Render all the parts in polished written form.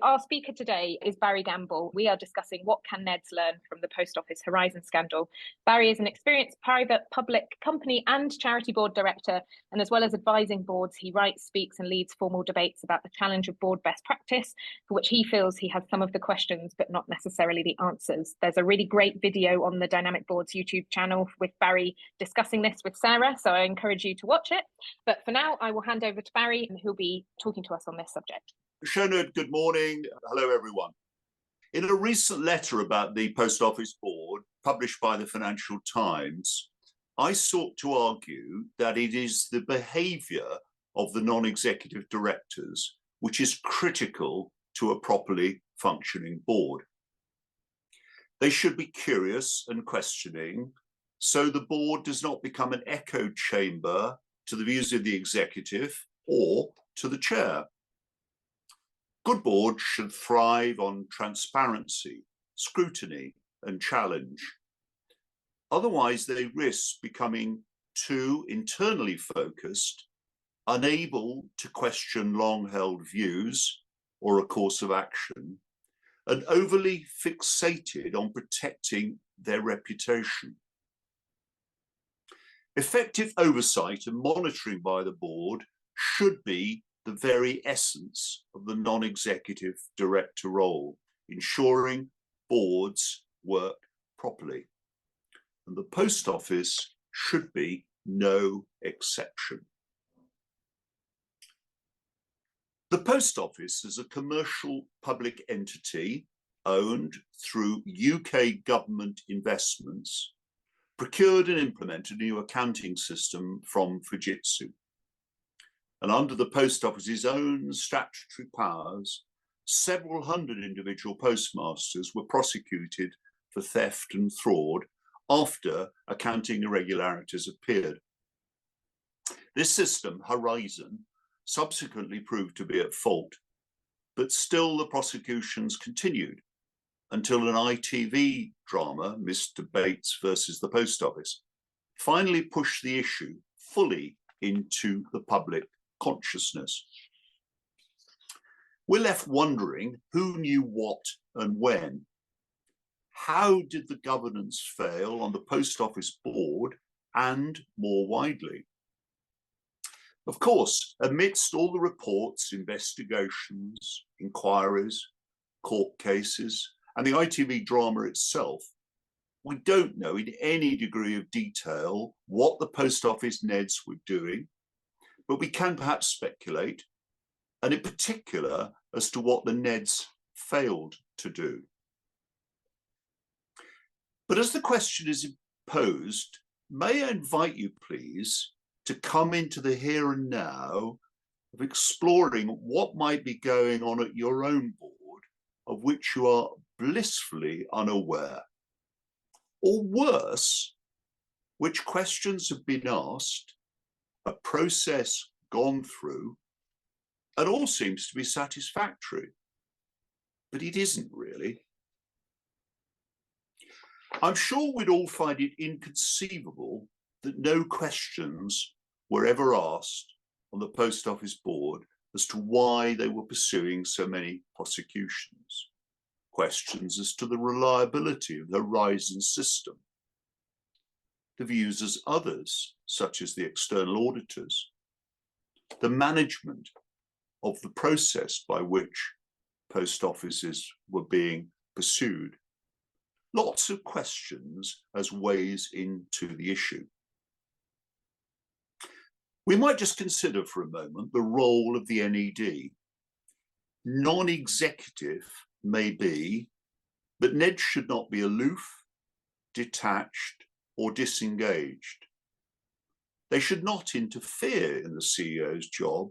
Our speaker today is Barry Gamble. We are discussing what can NEDs learn from the Post Office Horizon scandal. Barry is an experienced private, public, company and charity board director, and as well as advising boards, he writes, speaks and leads formal debates about the challenge of board best practice, for which he feels he has some of the questions but not necessarily the answers. There's a really great video on the Dynamic Boards YouTube channel with Barry discussing this with Sarah, so I encourage you to watch it. But for now, I will hand over to Barry, who'll be talking to us on this subject. Shona, good morning. Hello, everyone. In a recent letter about the Post Office Board, published by the Financial Times, I sought to argue that it is the behaviour of the non-executive directors which is critical to a properly functioning board. They should be curious and questioning, so the board does not become an echo chamber to the views of the executive or to the chair. Good boards should thrive on transparency, scrutiny, and challenge. Otherwise, they risk becoming too internally focused, unable to question long-held views or a course of action, and overly fixated on protecting their reputation. Effective oversight and monitoring by the board should be the very essence of the non-executive director role, ensuring boards work properly. And the Post Office should be no exception. The Post Office is a commercial public entity owned through UK government investments, procured and implemented a new accounting system from Fujitsu. And under the Post Office's own statutory powers, several hundred individual postmasters were prosecuted for theft and fraud after accounting irregularities appeared. This system, Horizon, subsequently proved to be at fault, but still the prosecutions continued until an ITV drama, Mr. Bates versus the Post Office, finally pushed the issue fully into the public consciousness. We're left wondering who knew what and when. How did the governance fail on the Post Office board and more widely? Of course, amidst all the reports, investigations, inquiries, court cases, and the ITV drama itself, we don't know in any degree of detail what the Post Office NEDs were doing, but we can perhaps speculate, and in particular, as to what the NEDs failed to do. But as the question is posed, may I invite you, please, to come into the here and now of exploring what might be going on at your own board, of which you are blissfully unaware. Or worse, which questions have been asked, a process gone through, and all seems to be satisfactory, but it isn't really. I'm sure we'd all find it inconceivable that no questions were ever asked on the Post Office board as to why they were pursuing so many prosecutions. Questions as to the reliability of the Horizon system, the views as others, such as the external auditors, the management of the process by which post offices were being pursued. Lots of questions as ways into the issue. We might just consider for a moment the role of the NED. Non-executive may be, but NED should not be aloof, detached, or disengaged. They should not interfere in the CEO's job,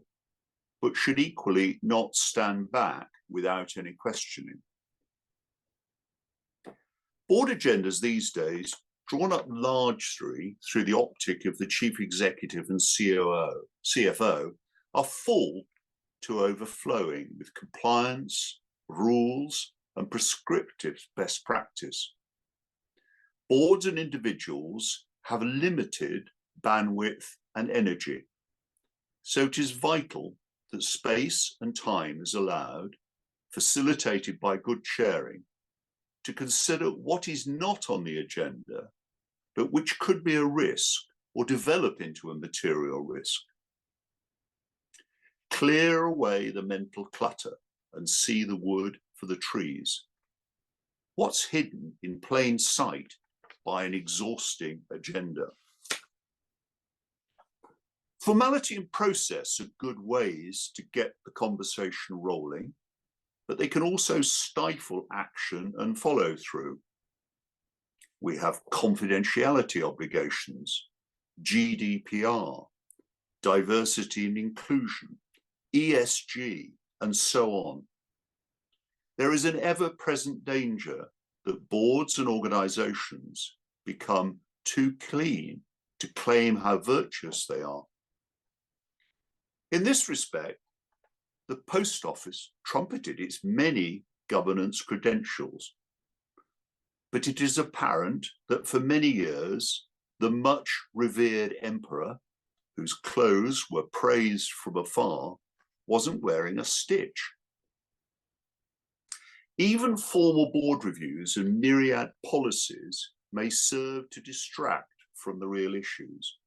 but should equally not stand back without any questioning. Board agendas these days, drawn up largely through the optic of the chief executive and CFO, are full to overflowing with compliance, rules, and prescriptive best practice. Boards and individuals have limited bandwidth and energy, so it is vital that space and time is allowed facilitated by good chairing, to consider what is not on the agenda, but which could be a risk or develop into a material risk. Clear away the mental clutter and see the wood for the trees. What's hidden in plain sight by an exhausting agenda? Formality and process are good ways to get the conversation rolling, but they can also stifle action and follow through. We have confidentiality obligations, GDPR, diversity and inclusion, ESG, and so on. There is an ever-present danger that boards and organizations become too clean to claim how virtuous they are. In this respect, the Post Office trumpeted its many governance credentials, but it is apparent that for many years, the much revered emperor, whose clothes were praised from afar, wasn't wearing a stitch. Even formal board reviews and myriad policies may serve to distract from the real issues.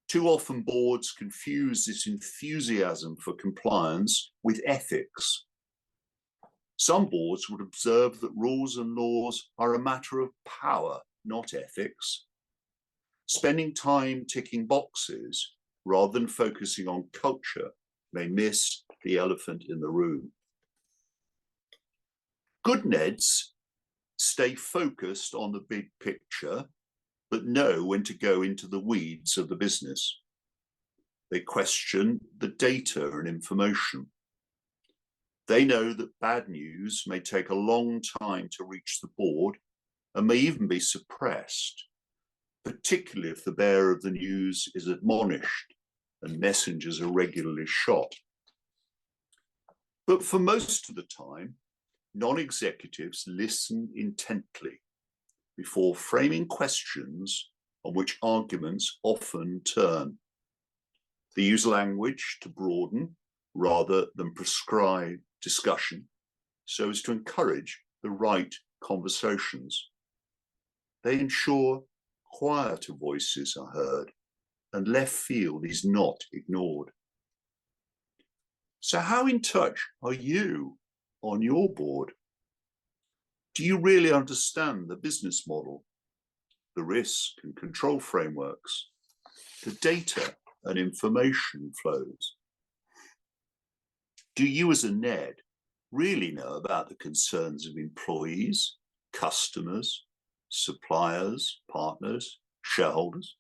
Too often boards confuse this enthusiasm for compliance with ethics. Some boards would observe that rules and laws are a matter of power, not ethics. Spending time ticking boxes rather than focusing on culture may miss the elephant in the room. Good NEDs stay focused on the big picture, but know when to go into the weeds of the business. They question the data and information. They know that bad news may take a long time to reach the board and may even be suppressed, particularly if the bearer of the news is admonished and messengers are regularly shot. But for most of the time, non-executives listen intently before framing questions on which arguments often turn. They use language to broaden rather than prescribe discussion so as to encourage the right conversations. They ensure quieter voices are heard and left field is not ignored. So how in touch are you on your board? Do you really understand the business model, the risk and control frameworks, the data and information flows? Do you as a NED really know about the concerns of employees, customers, suppliers, partners, shareholders?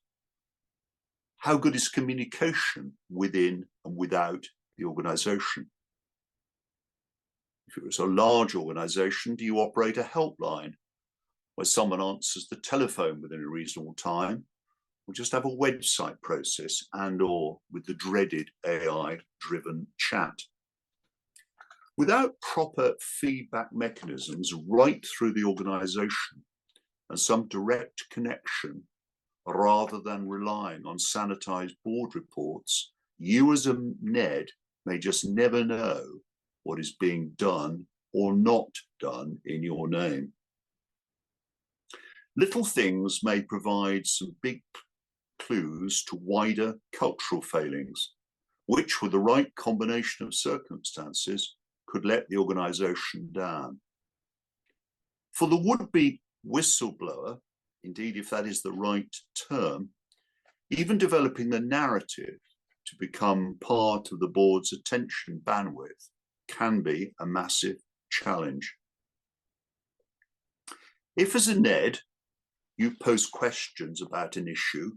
How good is communication within and without the organization? If it was a large organization, do you operate a helpline where someone answers the telephone within a reasonable time, or just have a website process and/or with the dreaded AI-driven chat? Without proper feedback mechanisms right through the organization and some direct connection, rather than relying on sanitized board reports, you as a NED may just never know what is being done or not done in your name. Little things may provide some big clues to wider cultural failings, which with the right combination of circumstances could let the organization down. For the would-be whistleblower, indeed if that is the right term, even developing the narrative to become part of the board's attention bandwidth can be a massive challenge. If as a NED, you pose questions about an issue,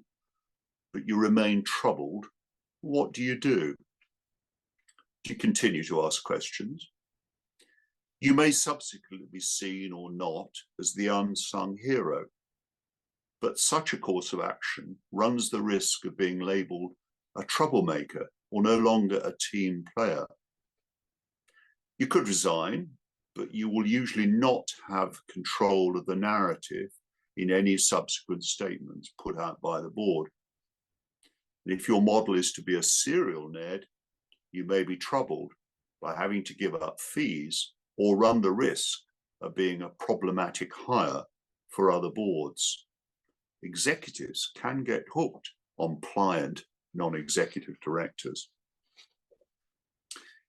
but you remain troubled, what do? Do you continue to ask questions? You may subsequently be seen or not as the unsung hero, but such a course of action runs the risk of being labeled a troublemaker or no longer a team player. You could resign, but you will usually not have control of the narrative in any subsequent statements put out by the board. And if your model is to be a serial NED, you may be troubled, by having to give up fees or run the risk of being a problematic hire for other boards. Executives can get hooked on pliant non-executive directors.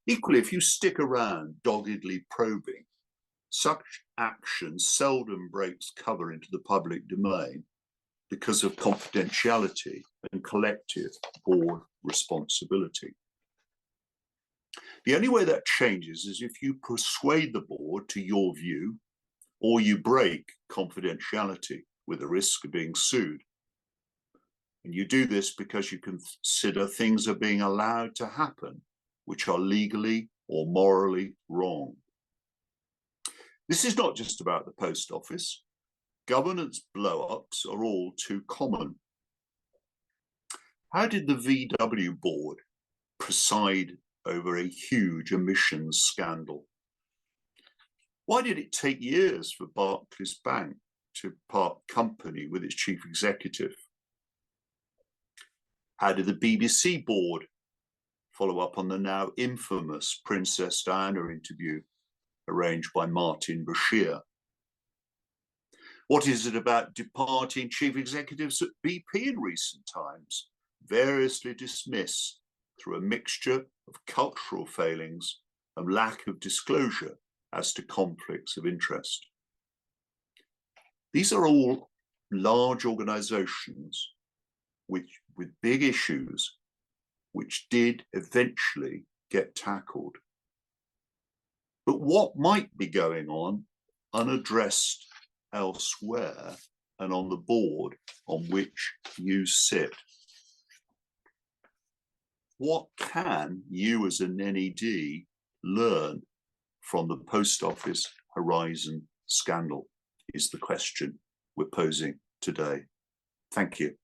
Equally, if you stick around doggedly probing, such action seldom breaks cover into the public domain because of confidentiality and collective board responsibility. The only way that changes is if you persuade the board to your view, or you break confidentiality with the risk of being sued. And you do this because you consider things are being allowed to happen which are legally or morally wrong. This is not just about the post office. Governance blow-ups are all too common. How did the VW board preside over a huge emissions scandal? Why did it take years for Barclays Bank to part company with its chief executive? How did the BBC board follow up on the now infamous Princess Diana interview arranged by Martin Bashir? What is it about departing chief executives at BP in recent times, variously dismissed through a mixture of cultural failings and lack of disclosure as to conflicts of interest? These are all large organizations with big issues which did eventually get tackled. But what might be going on unaddressed elsewhere and on the board on which you sit? What can you as an NED learn from the Post Office Horizon scandal is the question we're posing today. Thank you.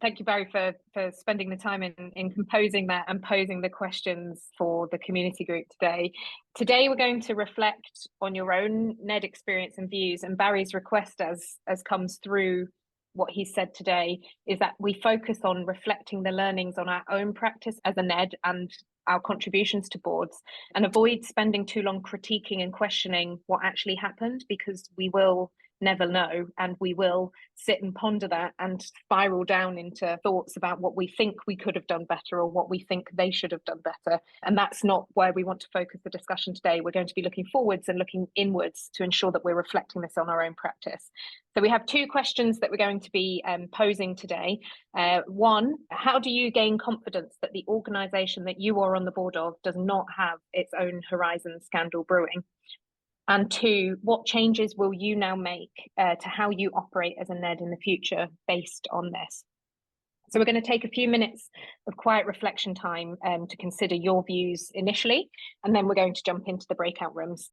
Thank you, Barry, for spending the time in composing that and posing the questions for the community group today. Today, we're going to reflect on your own NED experience and views, and Barry's request as comes through what he said today is that we focus on reflecting the learnings on our own practice as a NED and our contributions to boards, and avoid spending too long critiquing and questioning what actually happened, because we will never know, and we will sit and ponder that and spiral down into thoughts about what we think we could have done better or what we think they should have done better. And that's not where we want to focus the discussion today. We're going to be looking forwards and looking inwards to ensure that we're reflecting this on our own practice. So we have two questions that we're going to be posing today. One, how do you gain confidence that the organisation that you are on the board of does not have its own Horizon scandal brewing? And two, what changes will you now make to how you operate as a NED in the future based on this? So we're going to take a few minutes of quiet reflection time to consider your views initially, and then we're going to jump into the breakout rooms.